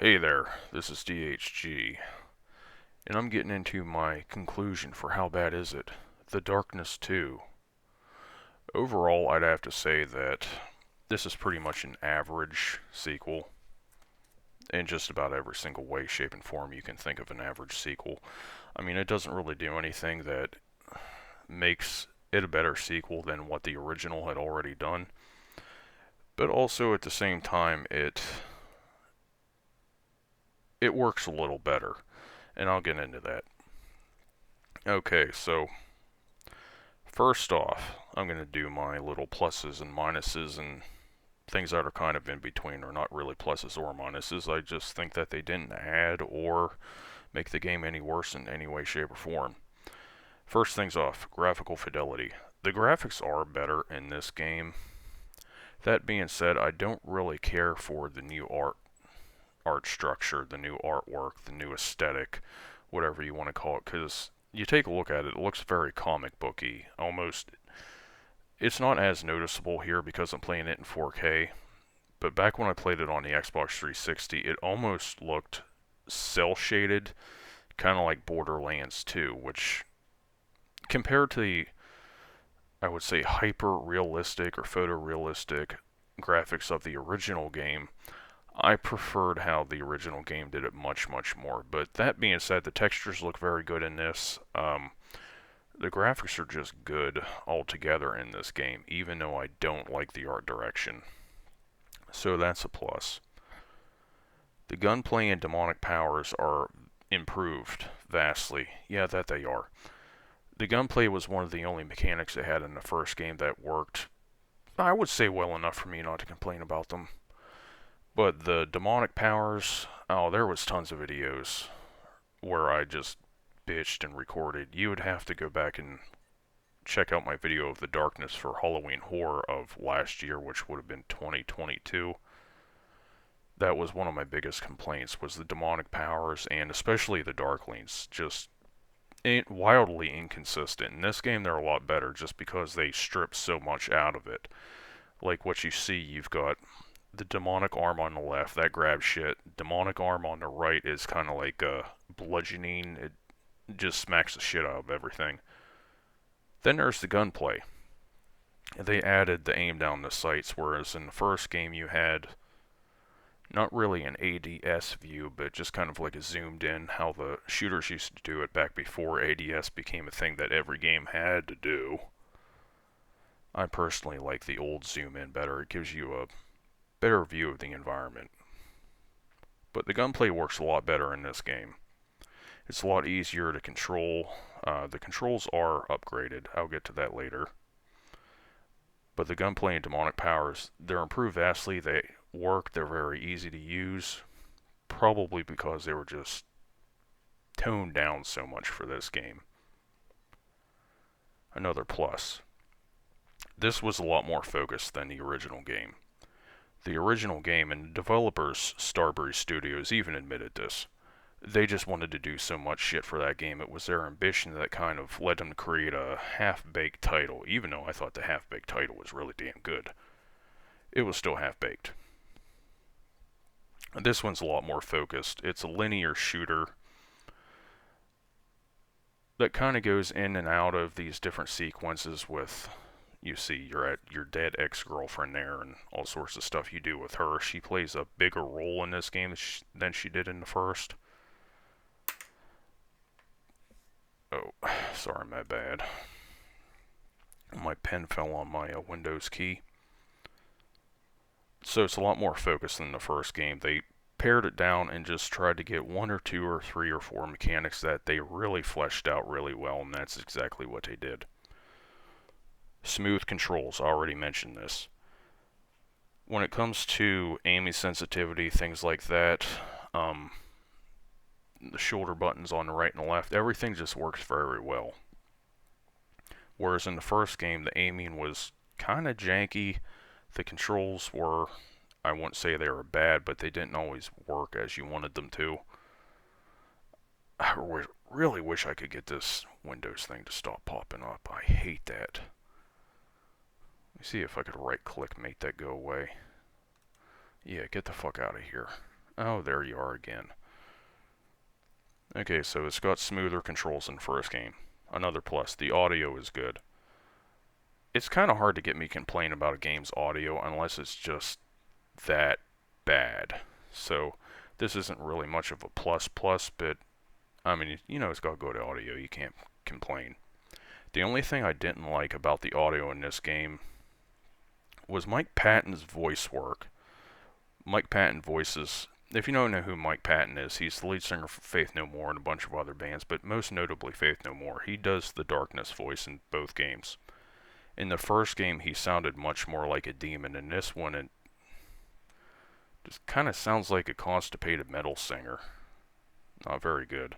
Hey there, this is DHG, and I'm getting into my conclusion for how bad is it. The Darkness 2. Overall, I'd have to say that this is pretty much an average sequel in just about every single way, shape, and form you can think of an average sequel. I mean, it doesn't really do anything that makes it a better sequel than what the original had already done, but also at the same time, it works a little better, and I'll get into that. Okay, so first off, I'm going to do my little pluses and minuses and things that are kind of in between, or not really pluses or minuses. I just think that they didn't add or make the game any worse in any way, shape, or form. First things off, graphical fidelity. The graphics are better in this game. That being said, I don't really care for the new art structure, the new artwork, the new aesthetic, whatever you want to call it, because you take a look at it, it looks very comic booky, almost. It's not as noticeable here because I'm playing it in 4K, but back when I played it on the Xbox 360, it almost looked cel shaded, kind of like Borderlands 2, which compared to the, I would say, hyper realistic or photorealistic graphics of the original game, I preferred how the original game did it much, much more. But that being said, the textures look very good in this. The graphics are just good altogether in this game, even though I don't like the art direction. So that's a plus. The gunplay and demonic powers are improved vastly. Yeah, that they are. The gunplay was one of the only mechanics they had in the first game that worked, I would say, well enough for me not to complain about them. But the demonic powers, oh, there was tons of videos where I just bitched and recorded. You would have to go back and check out my video of the darkness for Halloween Horror of last year, which would have been 2022. That was one of my biggest complaints, was the demonic powers and especially the darklings just wildly inconsistent. In this game they're a lot better just because they strip so much out of it. Like what you see, you've got the demonic arm on the left, that grabs shit. Demonic arm on the right is kind of like bludgeoning. It just smacks the shit out of everything. Then there's the gunplay. They added the aim down the sights, whereas in the first game you had not really an ADS view, but just kind of like a zoomed in, how the shooters used to do it back before ADS became a thing that every game had to do. I personally like the old zoom in better. It gives you a better view of the environment. But the gunplay works a lot better in this game. It's a lot easier to control. The controls are upgraded. I'll get to that later. But the gunplay and demonic powers, they're improved vastly. They work. They're very easy to use. Probably because they were just toned down so much for this game. Another plus. This was a lot more focused than the original game. The original game, and the developers, Starbreeze Studios, even admitted this. They just wanted to do so much shit for that game. It was their ambition that kind of led them to create a half-baked title, even though I thought the half-baked title was really damn good. It was still half-baked. This one's a lot more focused. It's a linear shooter that kind of goes in and out of these different sequences with, you see, you're at your dead ex-girlfriend there and all sorts of stuff you do with her. She plays a bigger role in this game than she did in the first. Oh, sorry, my bad. My pen fell on my Windows key. So it's a lot more focused than the first game. They pared it down and just tried to get one or two or three or four mechanics that they really fleshed out really well, and that's exactly what they did. Smooth controls, I already mentioned this. When it comes to aiming sensitivity, things like that, the shoulder buttons on the right and the left, everything just works very well. Whereas in the first game, the aiming was kind of janky. The controls were, I wouldn't say they were bad, but they didn't always work as you wanted them to. I really wish I could get this Windows thing to stop popping up. I hate that. Let me see if I could right click, make that go away. Yeah, get the fuck out of here. Oh, there you are again. Okay, so it's got smoother controls than the first game. Another plus, the audio is good. It's kind of hard to get me complaining about a game's audio unless it's just that bad. So this isn't really much of a plus, but I mean, you know, it's got good audio. You can't complain. The only thing I didn't like about the audio in this game was Mike Patton's voice work. Mike Patton voices. If you don't know who Mike Patton is, he's the lead singer for Faith No More and a bunch of other bands, but most notably Faith No More. He does the darkness voice in both games. In the first game, he sounded much more like a demon. In this one, it just kind of sounds like a constipated metal singer. Not very good.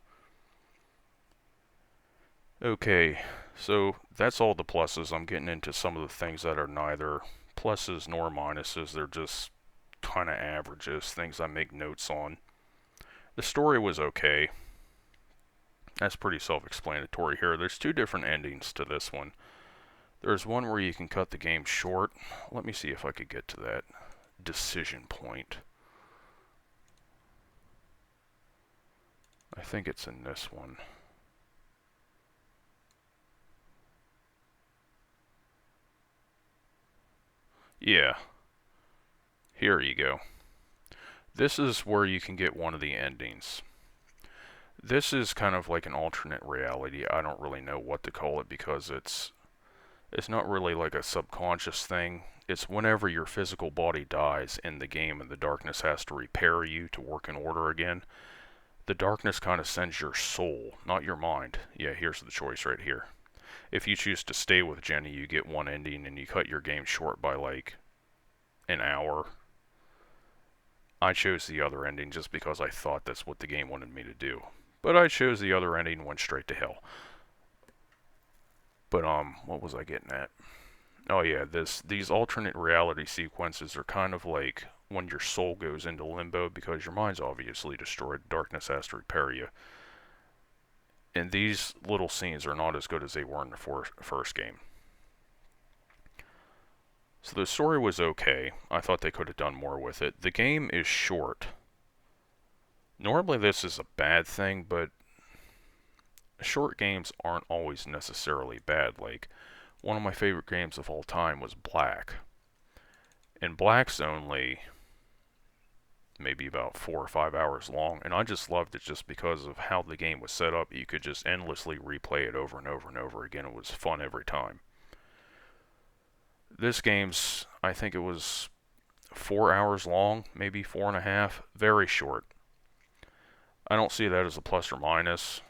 Okay, so that's all the pluses. I'm getting into some of the things that are neither pluses nor minuses. They're just kind of averages, things I make notes on. The story was okay. That's pretty self-explanatory here. There's two different endings to this one. There's one where you can cut the game short. Let me see if I could get to that decision point. I think it's in this one. Yeah, here you go. This is where you can get one of the endings. This is kind of like an alternate reality. I don't really know what to call it because it's not really like a subconscious thing. It's whenever your physical body dies in the game and the darkness has to repair you to work in order again. The darkness kind of sends your soul, not your mind. Yeah, here's the choice right here. If you choose to stay with Jenny, you get one ending and you cut your game short by like an hour. I chose the other ending just because I thought that's what the game wanted me to do. But I chose the other ending and went straight to hell. But what was I getting at? Oh yeah, these alternate reality sequences are kind of like when your soul goes into limbo because your mind's obviously destroyed. Darkness has to repair you. And these little scenes are not as good as they were in the first game. So the story was okay. I thought they could have done more with it. The game is short. Normally this is a bad thing, but short games aren't always necessarily bad. Like, one of my favorite games of all time was Black. And Black's only maybe about 4 or 5 hours long, and I just loved it just because of how the game was set up. You could just endlessly replay it over and over and over again. It was fun every time. This game's, I think it was 4 hours long, maybe 4.5. Very short. I don't see that as a plus or minus.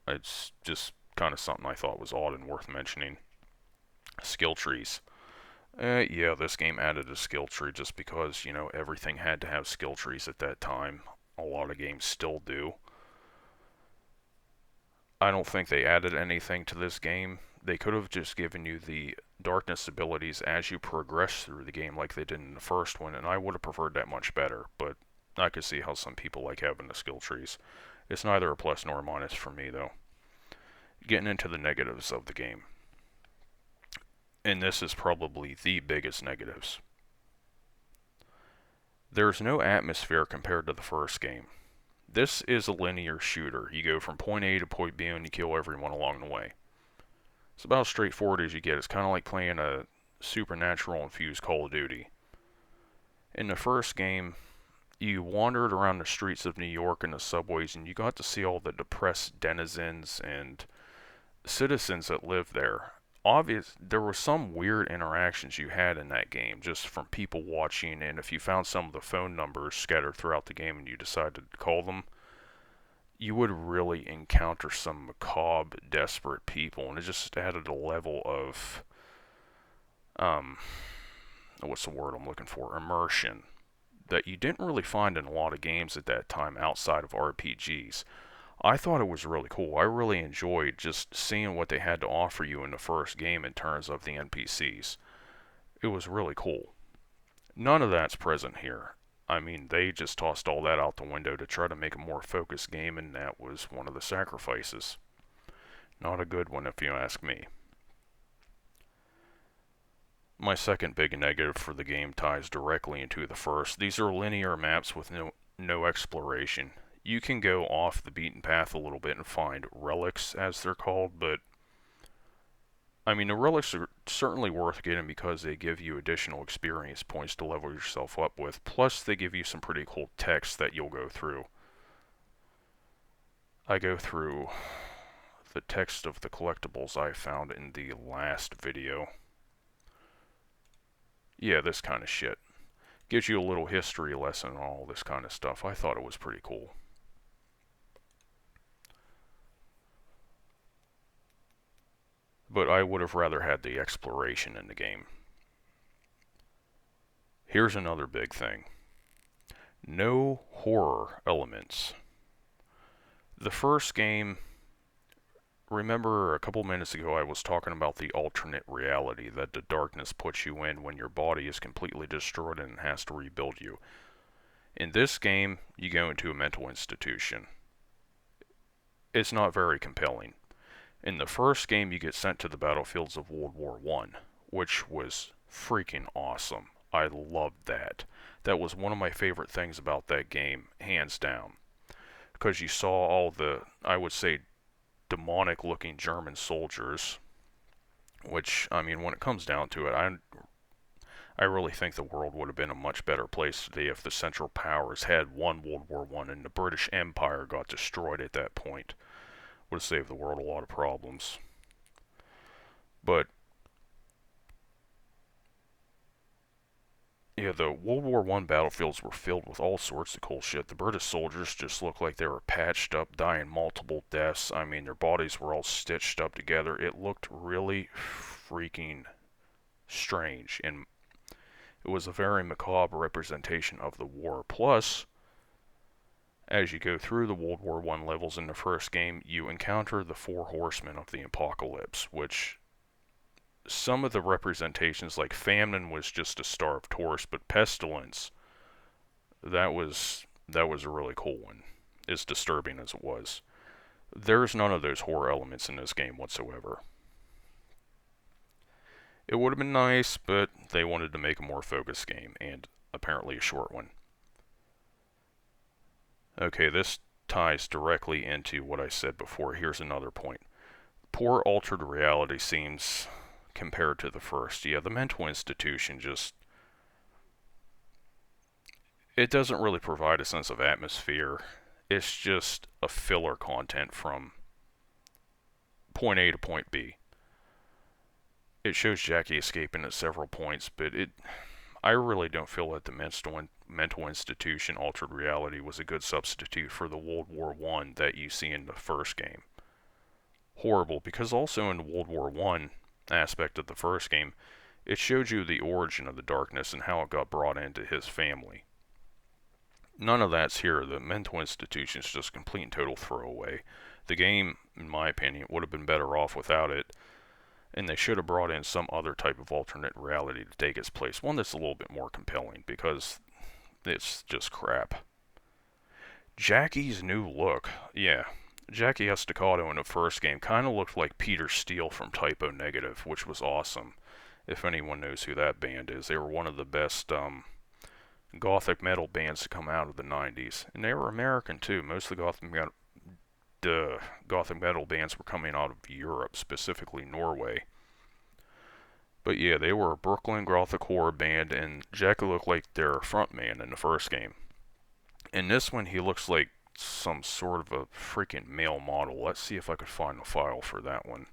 It's just kind of something I thought was odd and worth mentioning. Skill trees. Yeah, this game added a skill tree just because, you know, everything had to have skill trees at that time. A lot of games still do. I don't think they added anything to this game. They could have just given you the darkness abilities as you progress through the game like they did in the first one, and I would have preferred that much better, but I could see how some people like having the skill trees. It's neither a plus nor a minus for me, though. Getting into the negatives of the game. And this is probably the biggest negatives. There's no atmosphere compared to the first game. This is a linear shooter. You go from point A to point B and you kill everyone along the way. It's about as straightforward as you get. It's kind of like playing a supernatural infused Call of Duty. In the first game, you wandered around the streets of New York and the subways and you got to see all the depressed denizens and citizens that live there. There were some weird interactions you had in that game just from people watching, and if you found some of the phone numbers scattered throughout the game and you decided to call them, you would really encounter some macabre, desperate people, and it just added a level of what's the word I'm looking for? Immersion that you didn't really find in a lot of games at that time outside of RPGs. I thought it was really cool. I really enjoyed just seeing what they had to offer you in the first game in terms of the NPCs. It was really cool. None of that's present here. I mean, they just tossed all that out the window to try to make a more focused game, and that was one of the sacrifices. Not a good one, if you ask me. My second big negative for the game ties directly into the first. These are linear maps with no exploration. You can go off the beaten path a little bit and find relics, as they're called, but I mean, the relics are certainly worth getting because they give you additional experience points to level yourself up with, plus they give you some pretty cool text that you'll go through. I go through the text of the collectibles I found in the last video. Yeah, this kind of shit. Gives you a little history lesson on all this kind of stuff. I thought it was pretty cool. But I would have rather had the exploration in the game. Here's another big thing. No horror elements. The first game, remember a couple minutes ago I was talking about the alternate reality that the darkness puts you in when your body is completely destroyed and has to rebuild you. In this game, you go into a mental institution. It's not very compelling. In the first game, you get sent to the battlefields of World War I, which was freaking awesome. I loved that. That was one of my favorite things about that game, hands down. Because you saw all the, I would say, demonic looking German soldiers, which, I mean, when it comes down to it, I really think the world would have been a much better place today if the Central Powers had won World War I and the British Empire got destroyed at that point. Would have saved the world a lot of problems. But yeah, the World War I battlefields were filled with all sorts of cool shit. The British soldiers just looked like they were patched up, dying multiple deaths. I mean, their bodies were all stitched up together. It looked really freaking strange, and it was a very macabre representation of the war. Plus, as you go through the World War I levels in the first game, you encounter the Four Horsemen of the Apocalypse, which some of the representations, like famine was just a starved horse, but pestilence, that was a really cool one, as disturbing as it was. There's none of those horror elements in this game whatsoever. It would have been nice, but they wanted to make a more focused game, and apparently a short one. Okay, this ties directly into what I said before. Here's another point. Poor altered reality seems compared to the first. Yeah, the mental institution just, it doesn't really provide a sense of atmosphere. It's just a filler content from point A to point B. It shows Jackie escaping at several points, but I really don't feel that the mental institution altered reality was a good substitute for the World War I that you see in the first game. Horrible, because also in the World War I aspect of the first game, it showed you the origin of the darkness and how it got brought into his family. None of that's here. The mental institution is just complete and total throwaway. The game, in my opinion, would have been better off without it, and they should have brought in some other type of alternate reality to take its place. One that's a little bit more compelling, because it's just crap. Jackie's new look. Yeah, Jackie Estacado in the first game kind of looked like Peter Steele from Typo Negative, which was awesome. If anyone knows who that band is, they were one of the best gothic metal bands to come out of the 90s. And they were American too. Most of the gothic metal bands were coming out of Europe, specifically Norway. But yeah, they were a Brooklyn gothic horror band, and Jackie looked like their frontman in the first game. In this one, he looks like some sort of a freaking male model. Let's see if I could find the file for that one.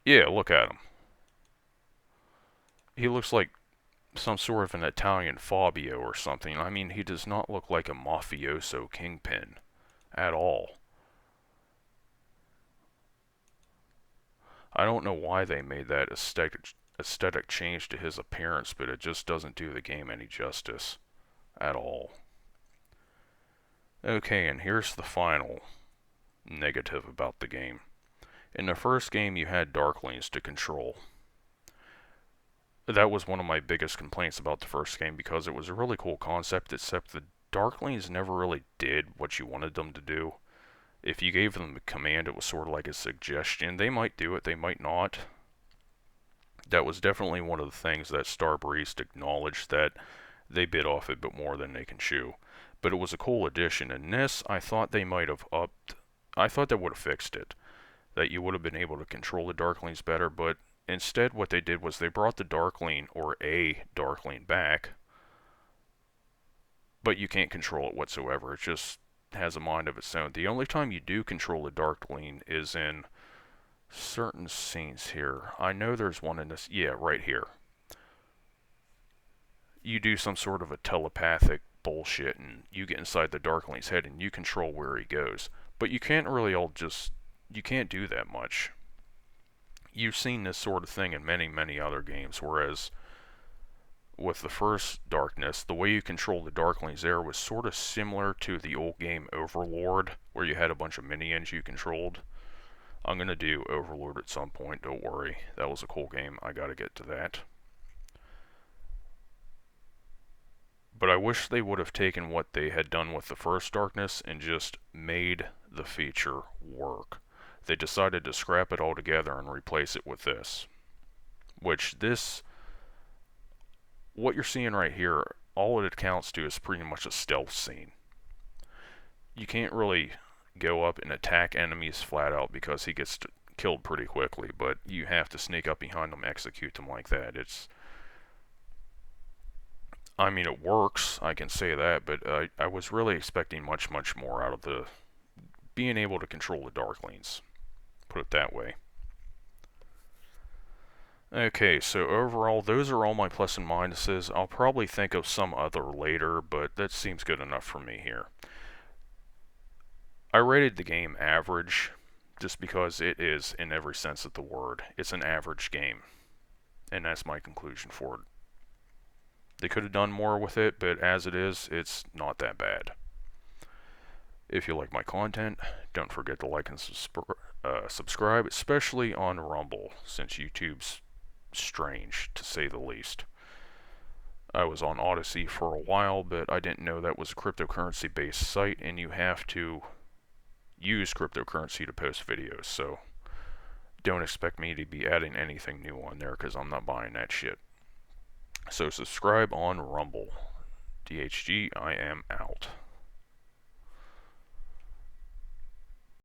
Yeah, look at him. He looks like some sort of an Italian Fabio or something. I mean, he does not look like a mafioso kingpin at all. I don't know why they made that aesthetic change to his appearance, but it just doesn't do the game any justice at all. Okay, and here's the final negative about the game. In the first game, you had Darklings to control. That was one of my biggest complaints about the first game, because it was a really cool concept, except the Darklings never really did what you wanted them to do. If you gave them a command, it was sort of like a suggestion. They might do it, they might not. That was definitely one of the things that Starbreeze acknowledged, that they bit off a bit more than they can chew. But it was a cool addition. And this, I thought they might have upped. I thought that would have fixed it. That you would have been able to control the Darklings better. But instead, what they did was they brought the Darkling, or a Darkling, back. But you can't control it whatsoever. It just has a mind of its own. The only time you do control the Darkling is in certain scenes here. I know there's one in this. Yeah, right here. You do some sort of a telepathic bullshit and you get inside the Darkling's head and you control where he goes. But you can't really you can't do that much. You've seen this sort of thing in many, many other games, whereas with the first Darkness, the way you control the Darklings there was sort of similar to the old game Overlord, where you had a bunch of minions you controlled. I'm going to do Overlord at some point, don't worry. That was a cool game, I gotta get to that. But I wish they would have taken what they had done with the first Darkness and just made the feature work. They decided to scrap it altogether and replace it with this. Which what you're seeing right here, all it accounts to is pretty much a stealth scene. You can't really go up and attack enemies flat out because he gets killed pretty quickly, but you have to sneak up behind them, execute them like that. I mean, it works, I can say that, but I was really expecting much, much more out of the being able to control the Darklings. Put it that way. Okay, so overall, those are all my plus and minuses. I'll probably think of some other later, but that seems good enough for me here. I rated the game average, just because it is in every sense of the word. It's an average game, and that's my conclusion for it. They could have done more with it, but as it is, it's not that bad. If you like my content, don't forget to like and subscribe, especially on Rumble, since YouTube's strange, to say the least. I was on Odyssey for a while, but I didn't know that was a cryptocurrency-based site, and you have to use cryptocurrency to post videos, so don't expect me to be adding anything new on there, because I'm not buying that shit. So subscribe on Rumble. DHG, I am out.